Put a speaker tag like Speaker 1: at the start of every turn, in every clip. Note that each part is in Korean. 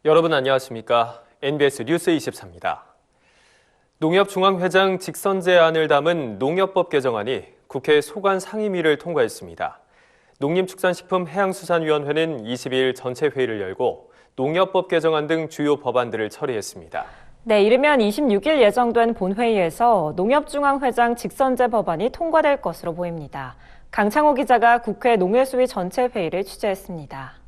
Speaker 1: 여러분 안녕하십니까? NBS 뉴스 24입니다. 농협중앙회장 직선제안을 담은 농협법 개정안이 국회 소관 상임위를 통과했습니다. 농림축산식품해양수산위원회는 22일 전체 회의를 열고 농협법 개정안 등 주요 법안들을 처리했습니다.
Speaker 2: 네, 이르면 26일 예정된 본회의에서 농협중앙회장 직선제 법안이 통과될 것으로 보입니다. 강창호 기자가 국회 농해수위 전체 회의를 취재했습니다.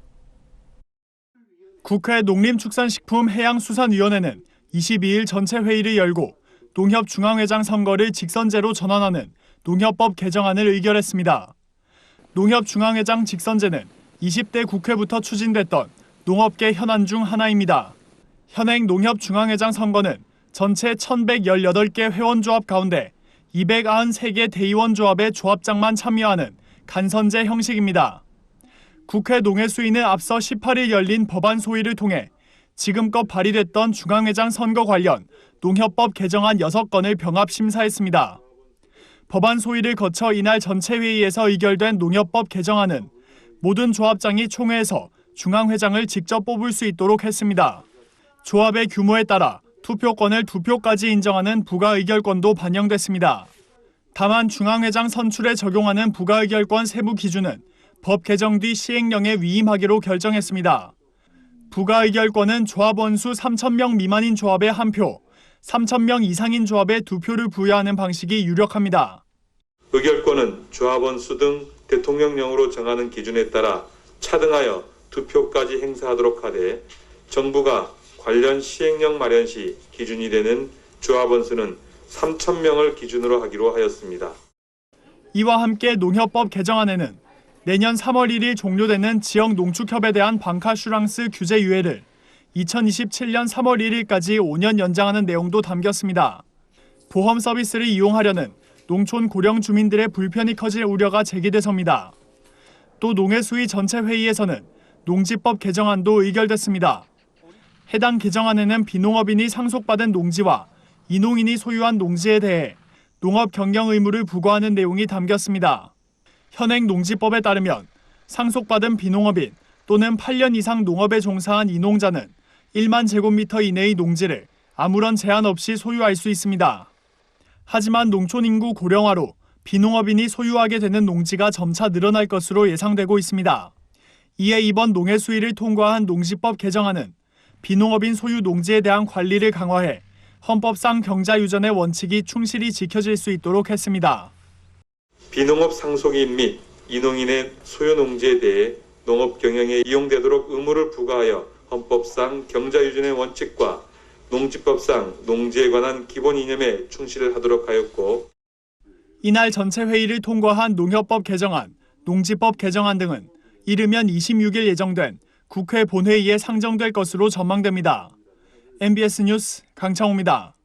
Speaker 3: 국회 농림축산식품해양수산위원회는 22일 전체 회의를 열고 농협중앙회장 선거를 직선제로 전환하는 농협법 개정안을 의결했습니다. 농협중앙회장 직선제는 20대 국회부터 추진됐던 농업계 현안 중 하나입니다. 현행 농협중앙회장 선거는 전체 1,118개 회원조합 가운데 293개 대의원조합의 조합장만 참여하는 간선제 형식입니다. 국회 농해수위는 앞서 18일 열린 법안 소위를 통해 지금껏 발의됐던 중앙회장 선거 관련 농협법 개정안 6건을 병합 심사했습니다. 법안 소위를 거쳐 이날 전체 회의에서 의결된 농협법 개정안은 모든 조합장이 총회에서 중앙회장을 직접 뽑을 수 있도록 했습니다. 조합의 규모에 따라 투표권을 2표까지 인정하는 부가의결권도 반영됐습니다. 다만 중앙회장 선출에 적용하는 부가의결권 세부 기준은 법 개정 뒤 시행령에 위임하기로 결정했습니다. 부가의결권은 조합 원수 3,000명 미만인 조합에 1표, 3,000명 이상인 조합에 2표를 부여하는 방식이 유력합니다.
Speaker 4: 의결권은 조합 원수 등 대통령령으로 정하는 기준에 따라 차등하여 2표까지 행사하도록 하되 정부가 관련 시행령 마련 시 기준이 되는 조합 원수는 3,000명을 기준으로 하기로 하였습니다.
Speaker 3: 이와 함께 농협법 개정안에는 내년 3월 1일 종료되는 지역 농축협에 대한 방카슈랑스 규제 유예를 2027년 3월 1일까지 5년 연장하는 내용도 담겼습니다. 보험 서비스를 이용하려는 농촌 고령 주민들의 불편이 커질 우려가 제기돼서입니다. 또 농해수위 전체 회의에서는 농지법 개정안도 의결됐습니다. 해당 개정안에는 비농업인이 상속받은 농지와 이농인이 소유한 농지에 대해 농업 경영 의무를 부과하는 내용이 담겼습니다. 현행 농지법에 따르면 상속받은 비농업인 또는 8년 이상 농업에 종사한 이농자는 1만 제곱미터 이내의 농지를 아무런 제한 없이 소유할 수 있습니다. 하지만 농촌 인구 고령화로 비농업인이 소유하게 되는 농지가 점차 늘어날 것으로 예상되고 있습니다. 이에 이번 농해수위를 통과한 농지법 개정안은 비농업인 소유 농지에 대한 관리를 강화해 헌법상 경자유전의 원칙이 충실히 지켜질 수 있도록 했습니다.
Speaker 4: 비농업 상속인 및 이농인의 소유 농지에 대해 농업 경영에 이용되도록 의무를 부과하여 헌법상 경자유전의 원칙과 농지법상 농지에 관한 기본 이념에 충실을 하도록 하였고
Speaker 3: 이날 전체 회의를 통과한 농협법 개정안, 농지법 개정안 등은 이르면 26일 예정된 국회 본회의에 상정될 것으로 전망됩니다. MBS 뉴스 강창호입니다.